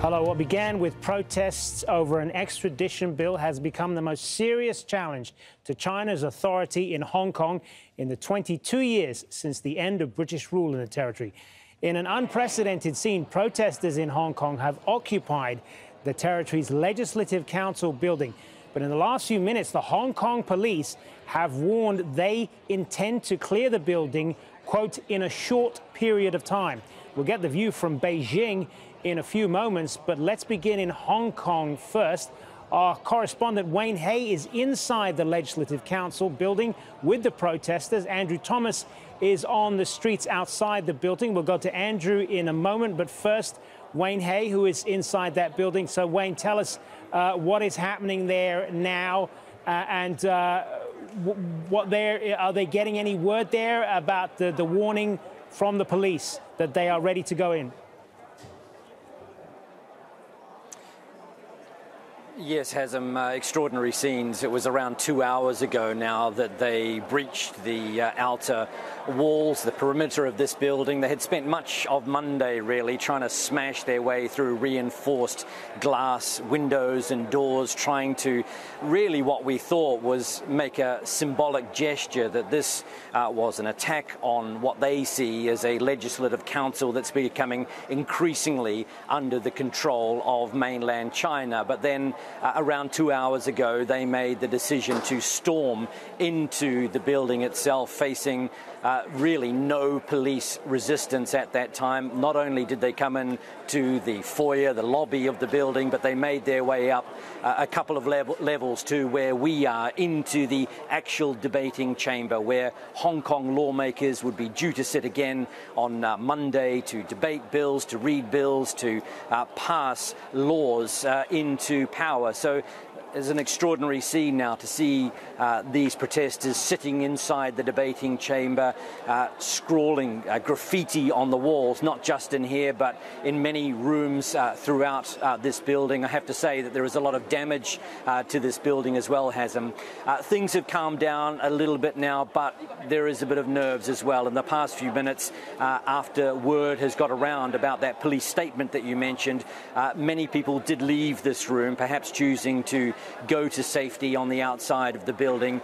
Hello. What began with protests over an extradition bill has become the most serious challenge to China's authority in Hong Kong in the 22 years since the end of British rule in the territory. In an unprecedented scene, protesters in Hong Kong have occupied the territory's Legislative Council building. But in the last few minutes, the Hong Kong police have warned they intend to clear the building, quote, in a short period of time. We'll get the view from Beijing in a few moments, but let's begin in Hong Kong first. Our correspondent Wayne Hay is inside the Legislative Council building with the protesters. Andrew Thomas is on the streets outside the building. We'll go to Andrew in a moment, but first, Wayne Hay, who is inside that building. So, Wayne, tell us what is happening there now, and what are they getting any word there about the warning from the police that they are ready to go in? Yes, Hazem, extraordinary scenes. It was around 2 hours ago now that they breached the outer walls, the perimeter of this building. They had spent much of Monday, really, trying to smash their way through reinforced glass windows and doors, trying to really what we thought was make a symbolic gesture that this was an attack on what they see as a legislative council that's becoming increasingly under the control of mainland China. But then around 2 hours ago, they made the decision to storm into the building itself, facing really no police resistance at that time. Not only did they come in to the foyer, the lobby of the building, but they made their way up a couple of levels to where we are, into the actual debating chamber, where Hong Kong lawmakers would be due to sit again on Monday to debate bills, to read bills, to pass laws into power. So it's an extraordinary scene now to see these protesters sitting inside the debating chamber, scrawling graffiti on the walls, not just in here, but in many rooms throughout this building. I have to say that there is a lot of damage to this building as well, Hazem. Things have calmed down a little bit now, but there is a bit of nerves as well. In the past few minutes, after word has got around about that police statement that you mentioned, many people did leave this room, perhaps choosing to go to safety on the outside of the building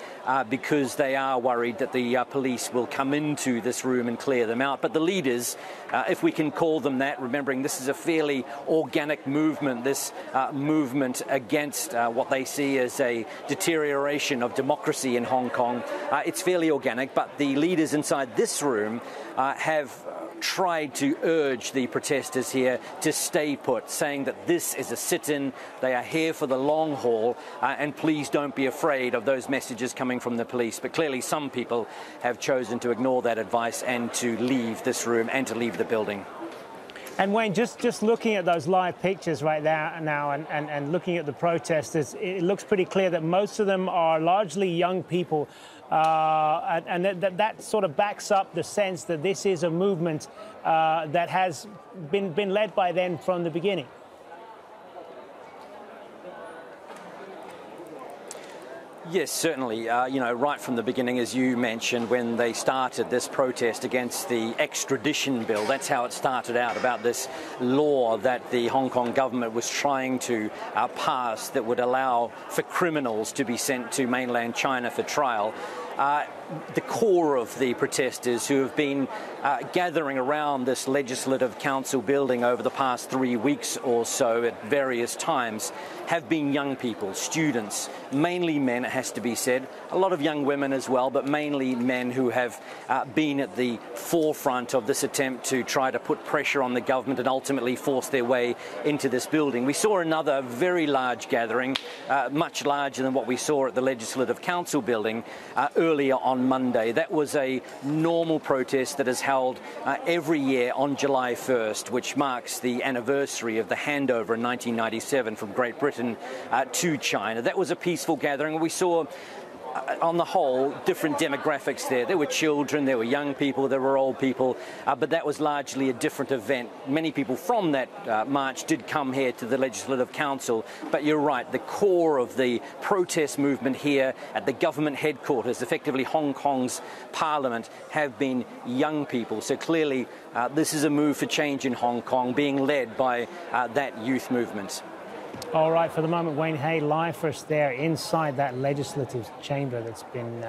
because they are worried that the police will come into this room and clear them out. But the leaders, if we can call them that, remembering this is a fairly organic movement, this movement against what they see as a deterioration of democracy in Hong Kong, it's fairly organic, but the leaders inside this room have tried to urge the protesters here to stay put, saying that this is a sit-in, they are here for the long haul, and please don't be afraid of those messages coming from the police. But clearly some people have chosen to ignore that advice and to leave this room and to leave the building. And Wayne, just looking at those live pictures right now and looking at the protesters, it looks pretty clear that most of them are largely young people. And that sort of backs up the sense that this is a movement that has been led by them from the beginning. Yes, certainly. Right from the beginning, as you mentioned, when they started this protest against the extradition bill, that's how it started out, about this law that the Hong Kong government was trying to pass that would allow for criminals to be sent to mainland China for trial. The core of the protesters who have been gathering around this Legislative Council building over the past 3 weeks or so at various times have been young people, students, mainly men, it has to be said, a lot of young women as well, but mainly men who have been at the forefront of this attempt to try to put pressure on the government and ultimately force their way into this building. We saw another very large gathering, much larger than what we saw at the Legislative Council building earlier on Monday. That was a normal protest that is held every year on July 1st, which marks the anniversary of the handover in 1997 from Great Britain to China. That was a peaceful gathering. We saw on the whole, different demographics there. There were children, there were young people, there were old people, but that was largely a different event. Many people from that march did come here to the Legislative Council, but you're right, the core of the protest movement here at the government headquarters, effectively Hong Kong's parliament, have been young people. So clearly, this is a move for change in Hong Kong, being led by that youth movement. All right, for the moment, Wayne Hay live for us there inside that legislative chamber that's been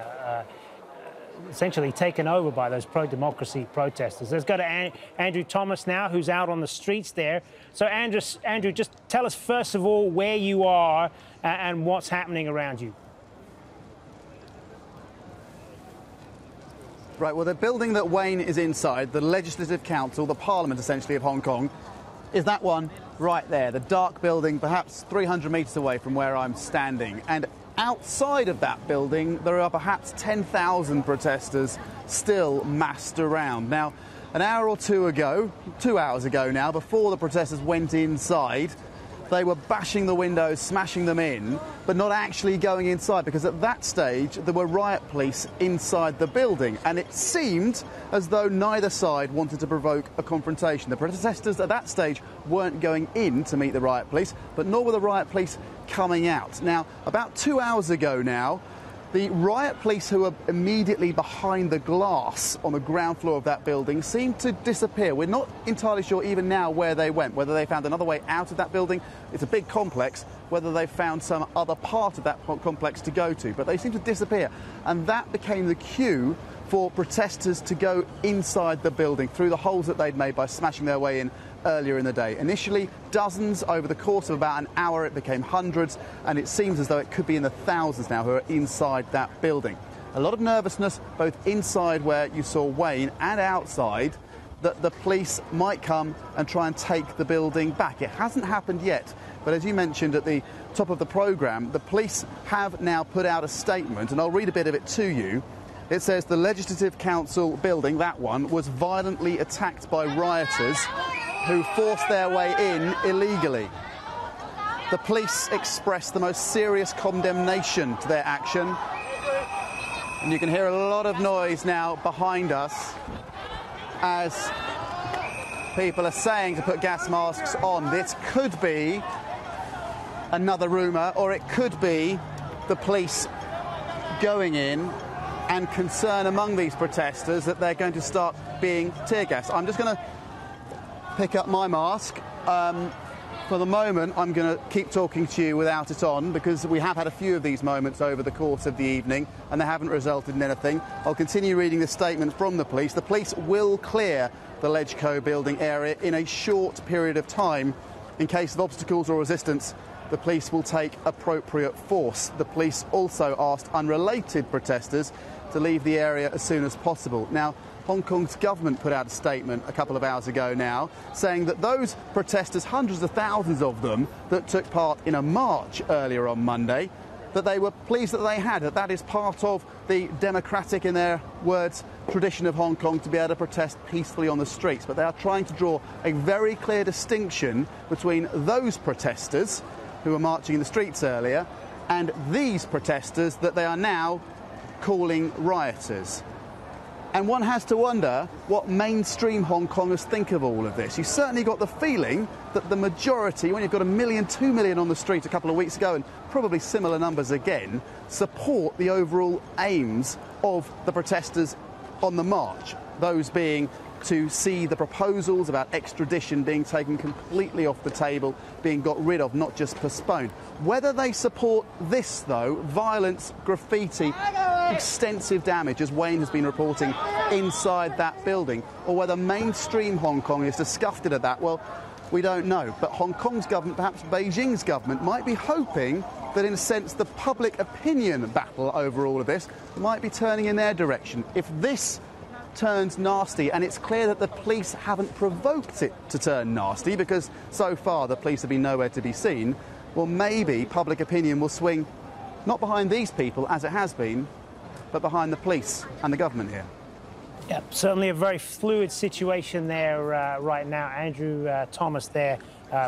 essentially taken over by those pro-democracy protesters. Let's go to Andrew Thomas now, who's out on the streets there. So, Andrew, just tell us, first of all, where you are and what's happening around you. Right, well, the building that Wayne is inside, the Legislative Council, the Parliament, essentially, of Hong Kong, is that one right there, the dark building, perhaps 300 metres away from where I'm standing. And outside of that building, there are perhaps 10,000 protesters still massed around. Now, an hour or two ago, 2 hours ago now, before the protesters went inside, they were bashing the windows, smashing them in, but not actually going inside, because at that stage there were riot police inside the building, and it seemed as though neither side wanted to provoke a confrontation. The protesters at that stage weren't going in to meet the riot police, but nor were the riot police coming out. Now, about 2 hours ago now, the riot police who were immediately behind the glass on the ground floor of that building seemed to disappear. We're not entirely sure even now where they went, whether they found another way out of that building. It's a big complex, whether they found some other part of that complex to go to, but they seem to disappear. And that became the cue for protesters to go inside the building through the holes that they'd made by smashing their way in earlier in the day. Initially, dozens. Over the course of about an hour, it became hundreds, and it seems as though it could be in the thousands now who are inside that building. A lot of nervousness, both inside where you saw Wayne and outside, that the police might come and try and take the building back. It hasn't happened yet, but as you mentioned at the top of the programme, the police have now put out a statement, and I'll read a bit of it to you. It says the Legislative Council building, that one, was violently attacked by rioters who forced their way in illegally. The police expressed the most serious condemnation to their action. And you can hear a lot of noise now behind us as people are saying to put gas masks on. This could be another rumour, or it could be the police going in, and concern among these protesters that they're going to start being tear gas. I'm just going to pick up my mask. For the moment, I'm going to keep talking to you without it on, because we have had a few of these moments over the course of the evening and they haven't resulted in anything. I'll continue reading the statement from the police. The police will clear the LegCo building area in a short period of time. In case of obstacles or resistance, the police will take appropriate force. The police also asked unrelated protesters to leave the area as soon as possible. Now, Hong Kong's government put out a statement a couple of hours ago now saying that those protesters, hundreds of thousands of them, that took part in a march earlier on Monday, that they were pleased that they had, that is part of the democratic, in their words, tradition of Hong Kong to be able to protest peacefully on the streets. But they are trying to draw a very clear distinction between those protesters who were marching in the streets earlier and these protesters that they are now calling rioters. And one has to wonder what mainstream Hong Kongers think of all of this. You certainly got the feeling that the majority, when you've got 1 million, 2 million on the street a couple of weeks ago, and probably similar numbers again, support the overall aims of the protesters on the march. Those being to see the proposals about extradition being taken completely off the table, being got rid of, not just postponed. Whether they support this, though, violence, graffiti, extensive damage, as Wayne has been reporting, inside that building, or whether mainstream Hong Kong is disgusted at that, well, we don't know. But Hong Kong's government, perhaps Beijing's government, might be hoping that, in a sense, the public opinion battle over all of this might be turning in their direction. If this turns nasty, and it's clear that the police haven't provoked it to turn nasty, because so far the police have been nowhere to be seen, well, maybe public opinion will swing not behind these people, as it has been, but behind the police and the government here. Yeah, certainly a very fluid situation there right now. Andrew Thomas there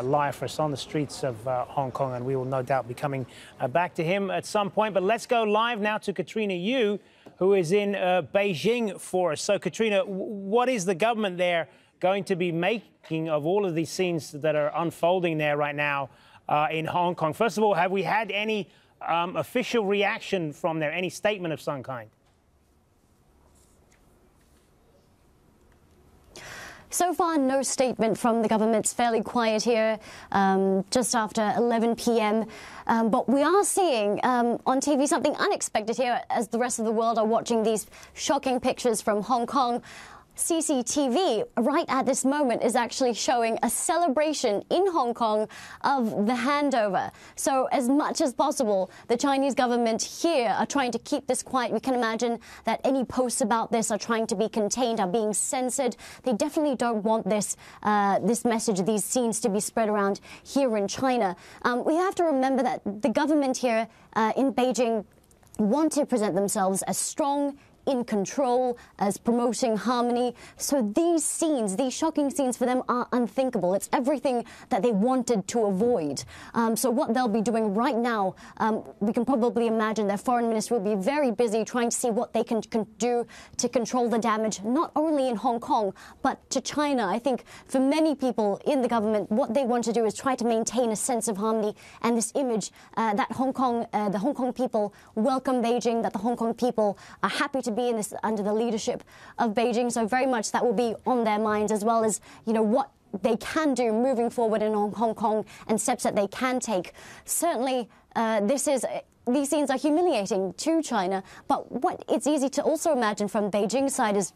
live for us on the streets of Hong Kong, and we will no doubt be coming back to him at some point. But let's go live now to Katrina Yu, who is in Beijing for us. So, Katrina, what is the government there going to be making of all of these scenes that are unfolding there right now in Hong Kong? First of all, have we had any official reaction from there, any statement of some kind? So far, no statement from the government. It's fairly quiet here, just after 11 p.m. But we are seeing on TV something unexpected here as the rest of the world are watching these shocking pictures from Hong Kong. CCTV right at this moment is actually showing a celebration in Hong Kong of the handover. So as much as possible, the Chinese government here are trying to keep this quiet. We can imagine that any posts about this are trying to be contained, are being censored. They definitely don't want this this message, these scenes to be spread around here in China. We have to remember that the government here in Beijing want to present themselves as strong, in control, as promoting harmony. So these scenes, these shocking scenes for them are unthinkable. It's everything that they wanted to avoid. So what they'll be doing right now, we can probably imagine their foreign minister will be very busy trying to see what they can do to control the damage, not only in Hong Kong, but to China. I think for many people in the government, what they want to do is try to maintain a sense of harmony and this image that the Hong Kong people welcome Beijing, that the Hong Kong people are happy to be in this under the leadership of Beijing. So very much that will be on their minds, as well as, you know, what they can do moving forward in Hong Kong and steps that they can take. Certainly, these scenes are humiliating to China, but what it's easy to also imagine from Beijing's side is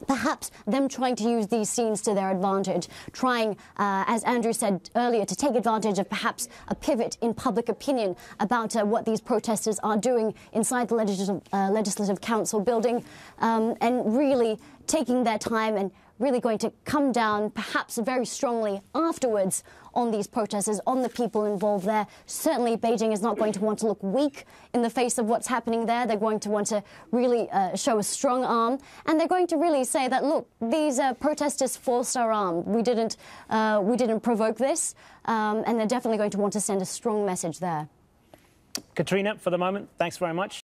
perhaps them trying to use these scenes to their advantage, trying, as Andrew said earlier, to take advantage of perhaps a pivot in public opinion about what these protesters are doing inside the Legislative Council building, and really taking their time and really going to come down perhaps very strongly afterwards on these protesters, on the people involved there. Certainly Beijing is not going to want to look weak in the face of what's happening there. They're going to want to really show a strong arm, and they're going to really say that, look, these protesters forced our arm. We didn't provoke this, and they're definitely going to want to send a strong message there. Katrina, for the moment, thanks very much.